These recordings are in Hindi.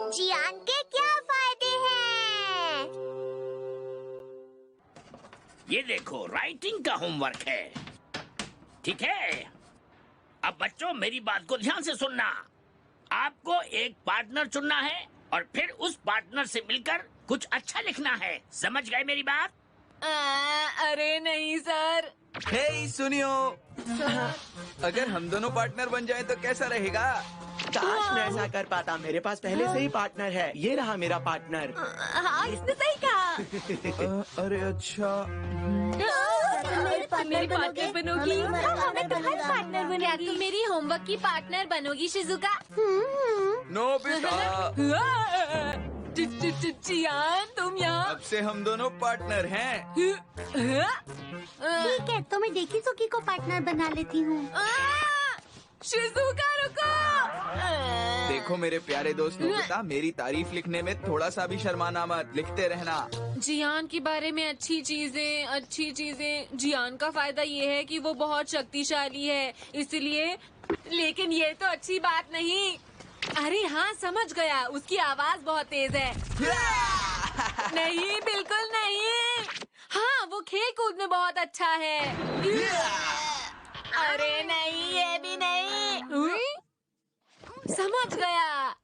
जियान के क्या फायदे हैं? ये देखो, राइटिंग का होमवर्क है। ठीक है, अब बच्चों मेरी बात को ध्यान से सुनना। आपको एक पार्टनर चुनना है और फिर उस पार्टनर से मिलकर कुछ अच्छा लिखना है। समझ गए मेरी बात? अरे नहीं सर। हे सुनियो, अगर हम दोनों पार्टनर बन जाएं तो कैसा रहेगा? काश मैं ऐसा कर पाता। मेरे पास पहले से ही पार्टनर है। ये रहा मेरा पार्टनर। हाँ, इसने सही कहा। अरे अच्छा, मेरी पार्टनर बनोगी। मैं तुम्हारी पार्टनर बनूंगी। क्या तुम मेरी होमवर्क की पार्टनर बनोगी शिजुका? नोबिता, जियान तुम यहाँ। अब से हम दोनों पार्टनर हैं। ठीक है, तो मैं डेकी सुकी को पार्टनर बना लेती हूँ। शिजुका रुको। देखो मेरे प्यारे दोस्त नोबिता, मेरी तारीफ लिखने में थोड़ा सा भी शर्माना मत, लिखते रहना। जियान के बारे में अच्छी चीजें। जियान का फायदा ये है कि वो बहुत शक्तिशाली है, इसलिए। लेकिन ये तो अच्छी बात नहीं। अरे हाँ, समझ गया, उसकी आवाज बहुत तेज है। नहीं, बिल्कुल नहीं। हाँ, वो खेल कूद में बहुत अच्छा है। अरे नहीं, ये भी नहीं। समझ गया,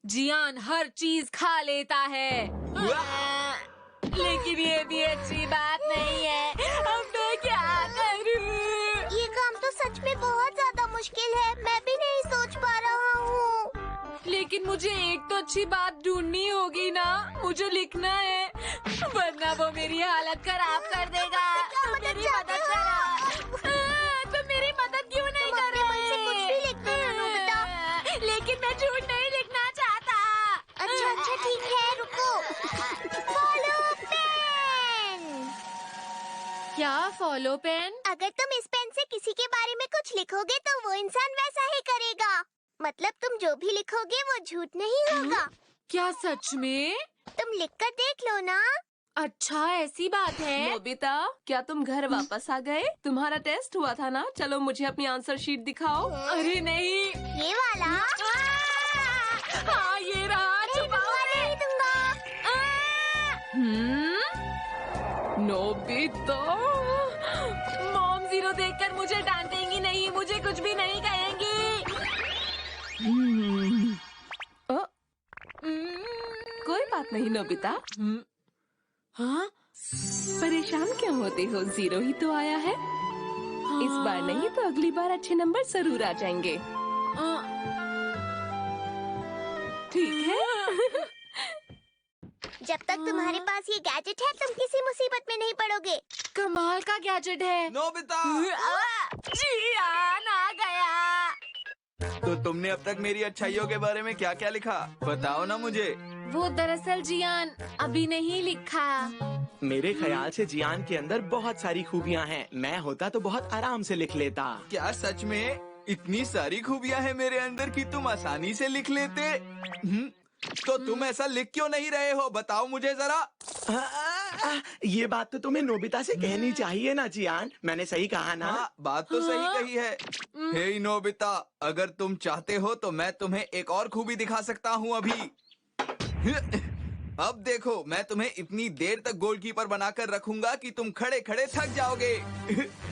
जियान हर चीज खा लेता है। लेकिन ये भी अच्छी बात नहीं है। अब मैं क्या करूं? ये काम तो सच में बहुत ज्यादा मुश्किल है। मैं भी नहीं सोच पा रहा हूँ। लेकिन मुझे एक तो अच्छी बात ढूंढनी होगी ना। मुझे लिखना है, वरना वो मेरी हालत खराब कर देगा। क्या मदद मेरी चाहते मदद हो? करो। तुम मेरी मदद क्यों नहीं तुम कर अपने मन से रहे? कुछ भी लिख देना, नोबिता। लेकिन मैं झूठ नहीं लिखना चाहता। अच्छा ठीक है, रुको। Follow pen. क्या फॉलो पेन? अगर तुम इस पेन से किसी के बारे में कुछ लिखोगे तो वो इंसान वैसा ही करेगा। मतलब तुम जो भी लिखोगे वो झूठ नहीं होगा। क्या सच में? तुम लिख कर देख लो ना। अच्छा, ऐसी बात है। नोबिता, क्या तुम घर वापस आ गए? तुम्हारा टेस्ट हुआ था ना? चलो मुझे अपनी आंसर शीट दिखाओ। अरे नहीं। ये वाला? हाँ, ये रहा। छुपाओ नहीं दूंगा। नोबिता, मॉम जीरो देखकर मुझे डांटेंगी नहीं, मुझे कुछ भी नहीं कहेंगी। कोई बात नहीं नोबिता। हाँ? परेशान क्यों होते हो? जीरो ही तो आया है। इस बार नहीं तो अगली बार अच्छे नंबर जरूर आ जाएंगे। ठीक है। जब तक तुम्हारे पास ये गैजेट है तुम किसी मुसीबत में नहीं पड़ोगे। कमाल का गैजेट है। नोबिता, जियान आ गया। तो तुमने अब तक मेरी अच्छाइयों के बारे में क्या क्या लिखा? बताओ ना मुझे। वो दरअसल जियान अभी नहीं लिखा। मेरे ख्याल से जियान के अंदर बहुत सारी खूबियाँ हैं। मैं होता तो बहुत आराम से लिख लेता। क्या सच में इतनी सारी खूबियाँ हैं मेरे अंदर कि तुम आसानी से लिख लेते? तो तुम ऐसा लिख क्यों नहीं रहे हो? बताओ मुझे जरा। ये बात तो तुम्हें नोबिता से कहनी चाहिए ना जियान। मैंने सही कहा ना? हाँ, बात तो सही कही है। हे नोबिता, अगर तुम चाहते हो तो मैं तुम्हें एक और खूबी दिखा सकता हूँ अभी। अब देखो, मैं तुम्हें इतनी देर तक गोलकीपर बनाकर रखूंगा कि तुम खड़े खड़े थक जाओगे।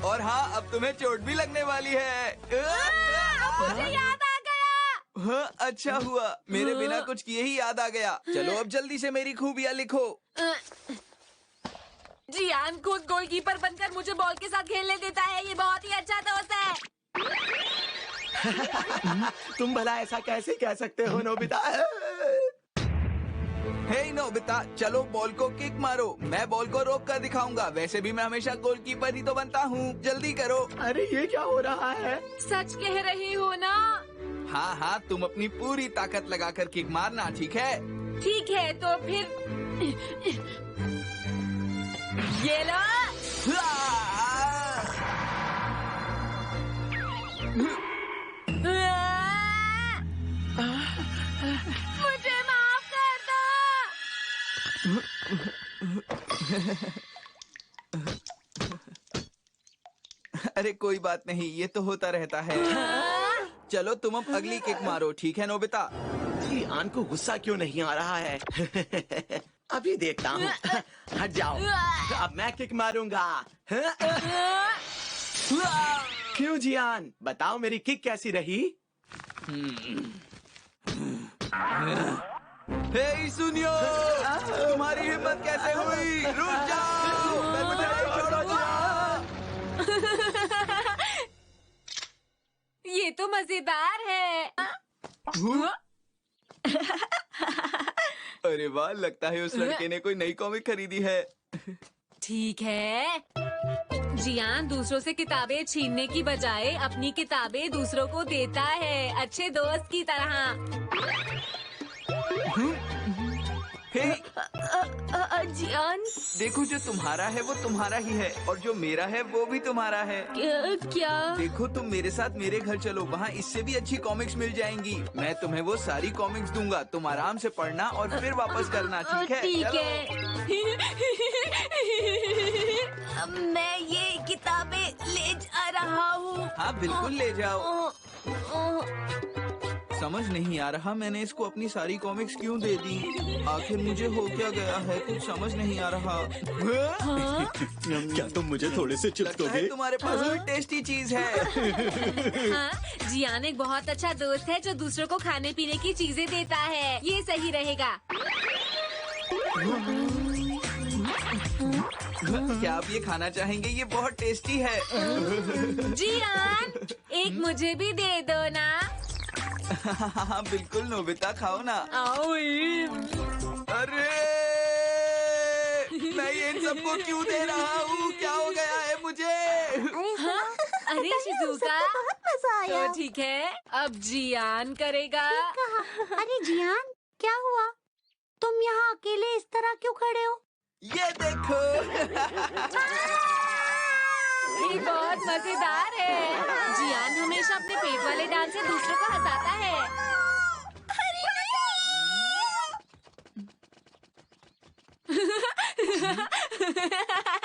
और हाँ, अब तुम्हें चोट भी लगने वाली है। मुझे याद आ गया। हाँ, अच्छा हुआ, मेरे बिना कुछ किए ही याद आ गया। चलो अब जल्दी से मेरी खूबियाँ लिखो। जियान खुद गोलकीपर बनकर मुझे बॉल के साथ खेलने देता है। ये बहुत ही अच्छा दोस्त है। तुम भला ऐसा कैसे कह सकते हो नोबिता? हे नोबिता, चलो बॉल को किक मारो। मैं बॉल को रोक कर दिखाऊंगा। वैसे भी मैं हमेशा गोलकीपर ही तो बनता हूँ। जल्दी करो। अरे ये क्या हो रहा है? सच कह रही हो ना? हाँ हाँ, तुम अपनी पूरी ताकत लगाकर किक मारना, ठीक है? ठीक है, तो फिर ये लो। मुझे माफ कर दो। अरे कोई बात नहीं, ये तो होता रहता है। चलो तुम अब अगली किक मारो, ठीक है नोबिता? जियान को गुस्सा क्यों नहीं आ रहा है? अभी देखता हूँ। हट जाओ, अब मैं किक मारूंगा। क्यों जियान, बताओ मेरी किक कैसी रही? हे सुनियो, तुम्हारी हिम्मत कैसे हुई? रुक जाओ, मैं मुझे नहीं छोड़ो जियान। ये तो मजेदार है। अरे वाह, लगता है उस लड़के ने कोई नई कॉमिक खरीदी है। ठीक है, जियान दूसरों से किताबें छीनने की बजाय अपनी किताबें दूसरों को देता है, अच्छे दोस्त की तरह। हे, जियान देखो जो तुम्हारा है वो तुम्हारा ही है और जो मेरा है वो भी तुम्हारा है। क्या? देखो तुम मेरे साथ मेरे घर चलो, वहाँ इससे भी अच्छी कॉमिक्स मिल जाएंगी। मैं तुम्हें वो सारी कॉमिक्स दूंगा, तुम आराम से पढ़ना और फिर वापस करना, ठीक है? ठीक चलो। है। मैं ये किताबें ले जा रहा हूँ। हाँ बिल्कुल ले जाओ। समझ नहीं आ रहा मैंने इसको अपनी सारी कॉमिक्स क्यों दे दी। आखिर मुझे हो क्या गया है, कुछ समझ नहीं आ रहा। क्या तुम मुझे थोड़े से चिप्स लगता दोगे? है तुम्हारे पास कोई टेस्टी चीज है। हाँ, जियान एक बहुत अच्छा दोस्त है जो दूसरों को खाने पीने की चीजें देता है। ये सही रहेगा। क्या आप ये खाना चाहेंगे? ये बहुत टेस्टी है। जियान, एक मुझे भी दे दो ना। हाँ बिल्कुल नोबिता, खाओ ना। अरे मैं ये इन सबको क्यों दे रहा हूँ? क्या हो गया है मुझे? अरे शिजुका, बहुत मजा आया। तो ठीक है, अब जियान करेगा। अरे जियान, क्या हुआ? तुम यहाँ अकेले इस तरह क्यों खड़े हो? ये देखो। ये बहुत मजेदार है। जियान हमेशा अपने पेट वाले डांस से दूसरों को हंसाता है।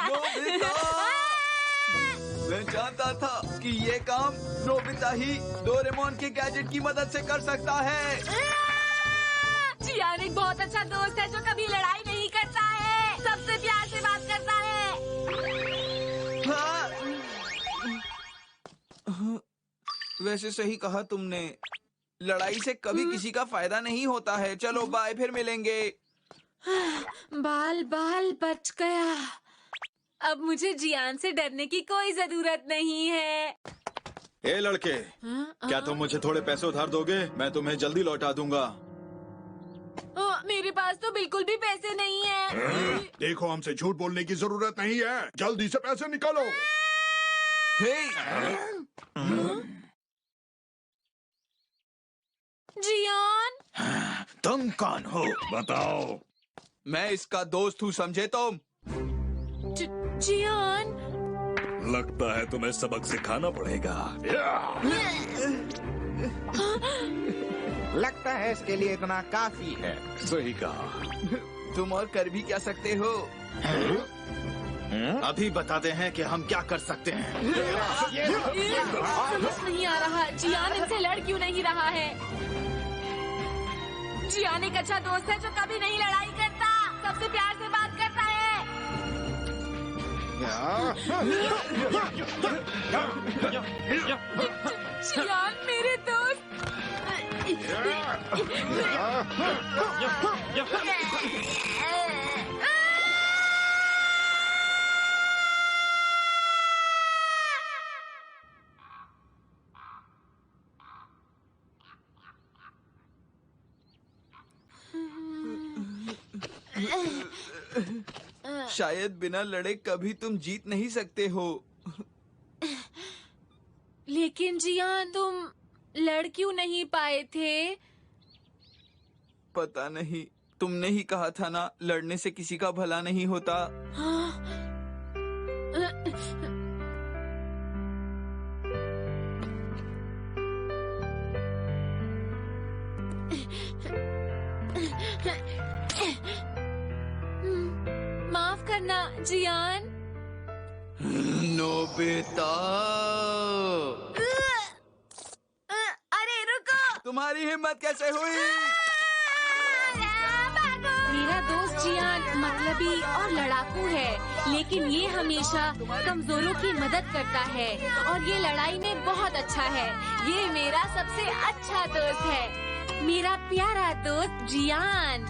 नोबिता! मैं जानता था कि ये काम नोबिता ही डोरेमोन के गैजेट की मदद से कर सकता है। जियान एक बहुत अच्छा दोस्त है जो कभी लड़ाई नहीं करता है, सबसे प्यार से बात करता है। हाँ। वैसे सही कहा तुमने, लड़ाई से कभी किसी का फायदा नहीं होता है। चलो बाय, फिर मिलेंगे। बाल बाल बच गया। अब मुझे जियान से डरने की कोई जरूरत नहीं है। ए लड़के, क्या तुम मुझे थोड़े पैसे उधार दोगे? मैं तुम्हें जल्दी लौटा दूंगा। मेरे पास तो बिल्कुल भी पैसे नहीं है। देखो, हमसे झूठ बोलने की जरूरत नहीं है, जल्दी से पैसे निकालो। जियान, तुम कौन हो? बताओ। मैं इसका दोस्त हूँ, समझे तुम? जियान, लगता है तुम्हें सबक सिखाना पड़ेगा। लगता है इसके लिए इतना काफी है। सही कहा। तुम और कर भी क्या सकते हो? अभी बताते हैं कि हम क्या कर सकते हैं। समझ नहीं आ रहा जियान इनसे लड़ क्यों नहीं रहा है। जियान एक अच्छा दोस्त है जो कभी नहीं लड़ाई करता, सबसे प्यार से बात करता है। जियान मेरे दोस्त। शायद बिना लड़े कभी तुम जीत नहीं सकते हो। लेकिन जियान तुम लड़ क्यों नहीं पाए थे? पता नहीं, तुमने ही कहा था ना, लड़ने से किसी का भला नहीं होता। माफ करना जियान। नोबिता। तुम्हारी हिम्मत कैसे हुई? मेरा दोस्त जियान मतलबी और लड़ाकू है, लेकिन ये हमेशा कमजोरों की मदद करता है और ये लड़ाई में बहुत अच्छा है। ये मेरा सबसे अच्छा दोस्त है, मेरा प्यारा दोस्त जियान।